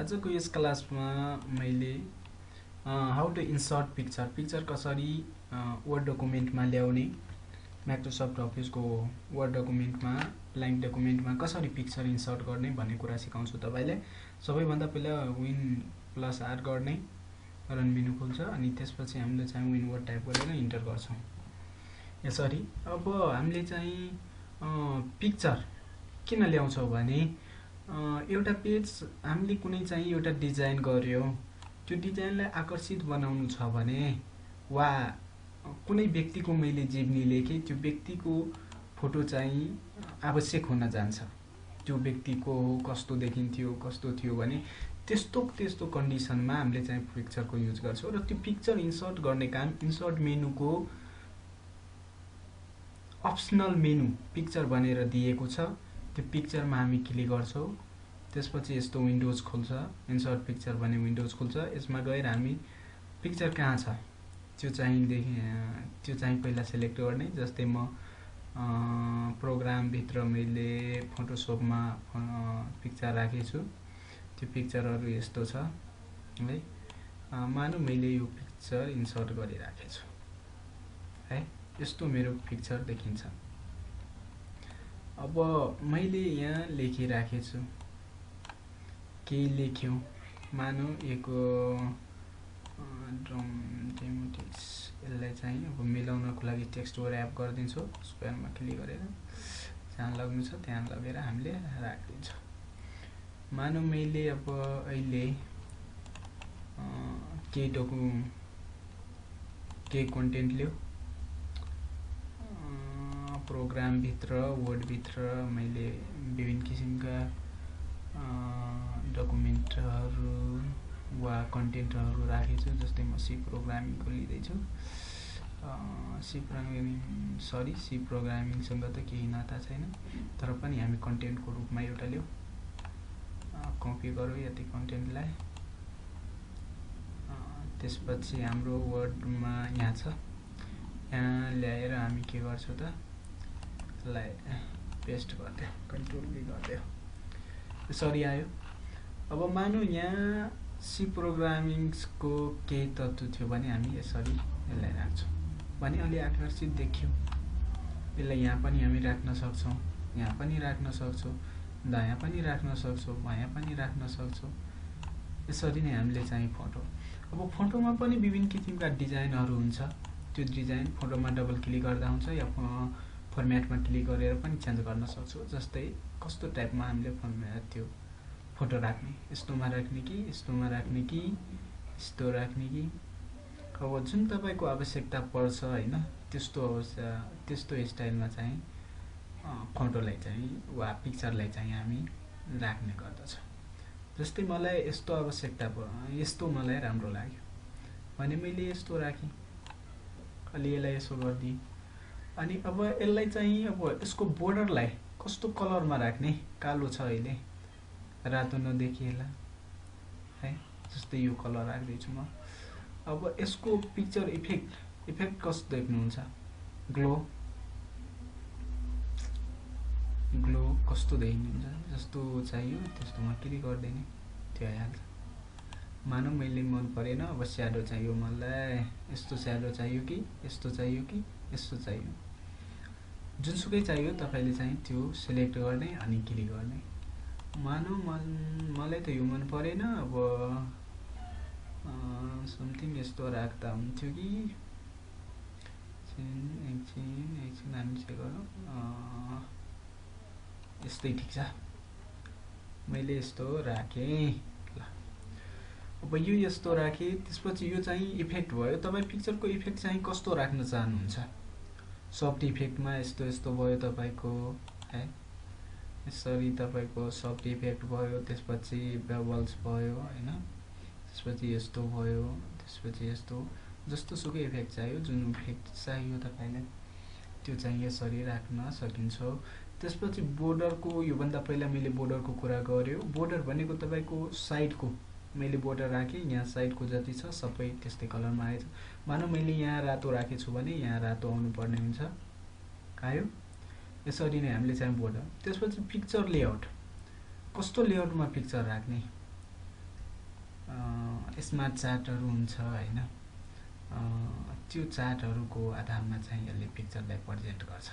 आजको यस क्लासमा मैले हाउ टु इन्सर्ट पिक्चर कसरी वर्ड डकुमेन्टमा ल्याउने, माइक्रोसफ्ट अफिसको वर्ड डकुमेन्टमा, ब्ल्याङ्क डकुमेन्टमा कसरी पिक्चर इन्सर्ट गर्ने भन्ने कुरा सिकाउँछु तपाईलाई। सबैभन्दा पहिला Win+R गर्ने रन मेनु खुल्छ अनि त्यसपछि हामीले चाहिँ विन वर्ड टाइप गरेर इन्टर गर्छौं। यसरी अब हामीले चाहिँ पिक्चर किन ल्याउँछौं भने एउटा पेज हामीले कुनै चाहिँ एउटा डिजाइन गर्यो, त्यो डिजाइनलाई आकर्षित बनाउनु छ भने वा कुनै व्यक्तिको मैले जीवनी लेखे, त्यो व्यक्तिको फोटो चाहिँ आवश्यक हुन जान्छ। त्यो व्यक्तिको कस्तो देखिन्थ्यो, कस्तो थियो भने त्यस्तो कन्डिसनमा हामीले चाहिँ पिक्चरको युज गर्छौं। र त्यो पिक्चर इन्सर्ट गर्ने काम इन्सर्ट मेनुको अप्सनल मेनु पिक्चर भनेर दिएको छ। त्यो पिक्चरमा हामी क्लिक गर्छौं, त्यसपछि यस्तो विन्डोज खुल्छ। इन्सर्ट पिक्चर भन्ने विन्डोज खुल्छ। यसमा गएर हामी पिक्चर कहाँ छ त्यो चाहिँ पहिला सिलेक्ट गर्ने। जस्तै म प्रोग्राम भित्र मैले फोटोशपमा पिक्चर राखेछु। त्यो पिक्चरहरु यस्तो छ है। मानौ मैले यो पिक्चर इन्सर्ट गरिराखेछु है, यस्तो मेरो पिक्चर देखिन्छ। अब मैले यहाँ लेखिराखेछु, केही लेख्यौं, मानौ एक डेमोटिक्स, यसलाई चाहिँ अब मिलाउनको लागि टेक्स्ट र्याप गरिदिन्छु। स्क्वायरमा क्लिक गरेर जहाँ लग्नु छ त्यहाँ लगेर हामीले राखिदिन्छौं। मानौ मैले अब अहिले केही कन्टेन्ट ल्याउ, प्रोग्राम भित्र वर्ड भित्र मैले विभिन्न किसिमका डकुमेन्टहरु वा कन्टेन्टहरु राखेछु। जस्तै म सी प्रोग्रामिङको लिँदैछु। सी प्रोग्रामिङसँग त केही नाता छैन, तर पनि हामी कन्टेन्टको रूपमा एउटा ल्याउ। कपी गरौँ यति कन्टेन्टलाई। त्यसपछि हाम्रो वर्डमा यहाँ छ, यहाँ ल्याएर हामी के गर्छौं त, यसलाई पेस्ट गर्दियौ, कन्ट्रोल V गर्दियौ, यसरी आयो। अब मानौ यहाँ सी प्रोग्रामिङको केही तत्व थियो भने हामी यसरी यसलाई राख्छौं भने अलि आकर्षित देखियो। यसलाई यहाँ पनि हामी राख्न सक्छौं, यहाँ पनि राख्न सक्छौं, दायाँ पनि राख्न सक्छौं, बायाँ पनि राख्न सक्छौं। यसरी नै हामीले चाहिँ फोटो, अब फोटोमा पनि विभिन्न किसिमका डिजाइनहरु हुन्छ। त्यो डिजाइन फोटोमा डबल क्लिक गर्दा हुन्छ या फर्म्याटमा क्लिक गरेर पनि चेन्ज गर्न सक्छौं। जस्तै कस्तो टाइपमा हामीले फर्म्याट त्यो फोटो राख्ने, यस्तोमा राख्ने कि यस्तोमा राख्ने कि यस्तो राख्ने कि, अब जुन तपाईको आवश्यकता पर्छ हैन, त्यस्तो स्टाइलमा चाहिँ फोटोलाई चाहिँ वा पिक्चरलाई चाहिँ हामी राख्ने गर्दछौं। जस्तै मलाई यस्तो आवश्यकता पर्यो, यस्तो मलाई राम्रो लाग्यो भने मैले यस्तो राखे, अलि यसलाई यसो गर्दिए। अनि अब यसलाई चाहिँ अब यसको बोर्डरलाई कस्तो कलरमा राख्ने, कालो छ अहिले, रातो नदेखिएला है, जस्तै यो कलर राख्दैछु म। अब यसको पिक्चर इफेक्ट कस्तो देख्नुहुन्छ, ग्लो कस्तो देखिनुहुन्छ, जस्तो चाहियो त्यस्तोमा क्लिक गर्दिने, त्यो आइहाल्छ। मानौ मैले मन परेन, अब स्याडो चाहियो मलाई, यस्तो स्याडो चाहियो कि यस्तो चाहियो कि यस्तो चाहियो, जुनसुकै चाहियो तपाईले चाहिँ त्यो सिलेक्ट गर्ने अनि क्लिक गर्ने। मानौ मलाई त यो मन परेन, अब समथिङ यस्तो राख्दा हुन्थ्यो कि, एकछिन हामी के गरौँ, यस्तै ठिक छ, मैले यस्तो राखेँ। ल अब यो यस्तो राखेँ, त्यसपछि यो चाहिँ इफेक्ट भयो। तपाईँ पिक्चरको इफेक्ट चाहिँ कस्तो राख्न चाहनुहुन्छ? सफ्ट इफेक्टमा यस्तो यस्तो भयो तपाईँको है, यसरी तपाईँको सफ्ट इफेक्ट भयो, त्यसपछि बेबल्स भयो होइन, त्यसपछि यस्तो भयो, त्यसपछि यस्तो, जस्तो सुकै इफेक्ट चाहियो, जुन इफेक्ट चाहियो तपाईँलाई त्यो चाहिँ यसरी राख्न सकिन्छ। त्यसपछि बोर्डरको, योभन्दा पहिला मैले बोर्डरको कुरा गर्यो। बोर्डर भनेको तपाईँको साइडको, मैले बोर्डर राखेँ, यहाँ साइडको जति छ सबै त्यस्तै कलरमा आएछ। मानौँ मैले यहाँ रातो राखेछु भने यहाँ रातो आउनुपर्ने हुन्छ, आयो। यसरी नै हामीले चाहिँ बोर्डर। त्यसपछि पिक्चर लेआउट, कस्तो लेआउटमा पिक्चर राख्ने? स्मार्ट चार्टहरू हुन्छ होइन, त्यो चार्टहरूको आधारमा चाहिँ यसले पिक्चरलाई प्रेजेन्ट गर्छ।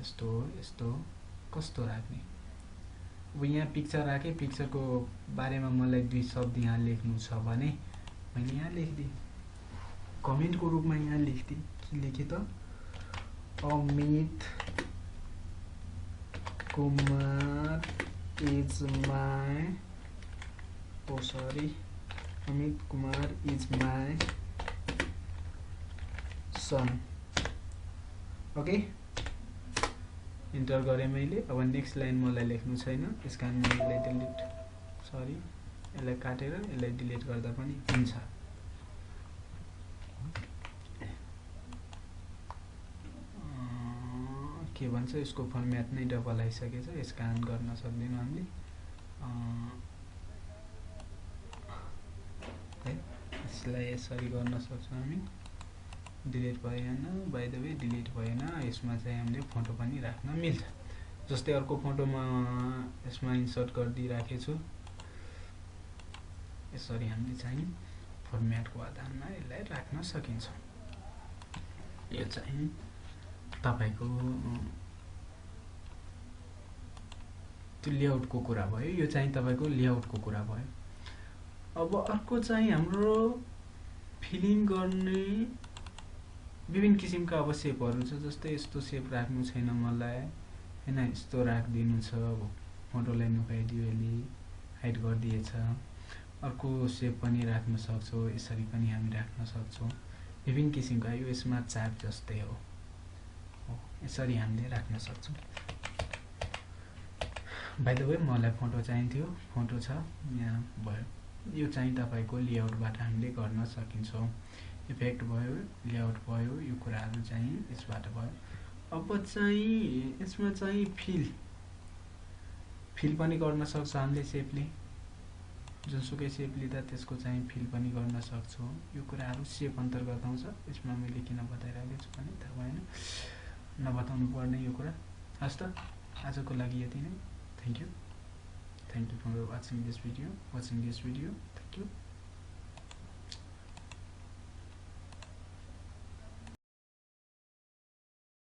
यस्तो यस्तो कस्तो राख्ने? अब यहाँ पिक्चर राखेँ, पिक्चरको बारेमा मलाई 2 शब्द यहाँ लेख्नु छ भने मैले यहाँ लेखिदिएँ, कमेन्टको रूपमा यहाँ लेखिदिएँ। के लेखेँ त? Amit Kumar is my, Amit Kumar is my son. Okay, enter गरेँ मैले। अब नेक्स्ट लाइन मलाई लेख्नु छैन, त्यस कारण मैले यसलाई डिलिट, सरी यसलाई काटेर यसलाई डिलिट गर्दा पनि हुन्छ। के भन्छ, यसको फर्मेट नै डबल आइसकेछ, यस कारण गर्न सक्दैनौँ हामीले है। यसलाई यसरी गर्न सक्छौँ हामी। डिलिट भएन, बाइ द वे डिलिट भएन। यसमा चाहिँ हामीले फोटो पनि राख्न मिल्छ। जस्तै अर्को फोटोमा यसमा इन्सर्ट गरिदिइराखेको छु। यसरी हामीले चाहिँ फर्मेटको आधारमा यसलाई राख्न सकिन्छ। यो चाहिँ तपाईको त्यो लेआउटको कुरा भयो। यो चाहिँ तपाईको लेआउटको कुरा भयो। अब अर्को चाहिँ हाम्रो फिलिङ गर्ने विभिन्न किसिमका अब सेपहरू छ। जस्तै यस्तो सेप राख्नु छैन मलाई हैन, यस्तो राखिदिनु छ। अब फोटोलाई नुकाइदियो, यसले हाइड गरिदिएछ। अर्को सेप पनि राख्न सक्छौँ, यसरी पनि हामी राख्न सक्छौँ। विभिन्न किसिमका, यो स्मार्ट चार्ट जस्तै हो, यसरी हामीले राख्न सक्छौँ। बाइ द वे मलाई फोटो चाहिन्थ्यो, फोटो छ यहाँ भयो। यो चाहिँ तपाईको लेआउटबाट हामीले गर्न सकिन्छ। इफेक्ट भयो, लेआउट भयो, यो कुराहरू चाहिँ यसबाट भयो। अब चाहिँ यसमा चाहिँ फिल पनि गर्न सक्छ हामीले सेपले। जुनसुकै सेप लिँदा त्यसको चाहिँ फिल पनि गर्न सक्छौँ। यो कुराहरू सेप अन्तर्गत आउँछ। यसमा मैले किन बताइरहेको छु भने थाहा भएन, नबताउनु पर्ने यो कुरा। हस् त, आजको लागि यति नै। Thank you for watching this video. Thank you.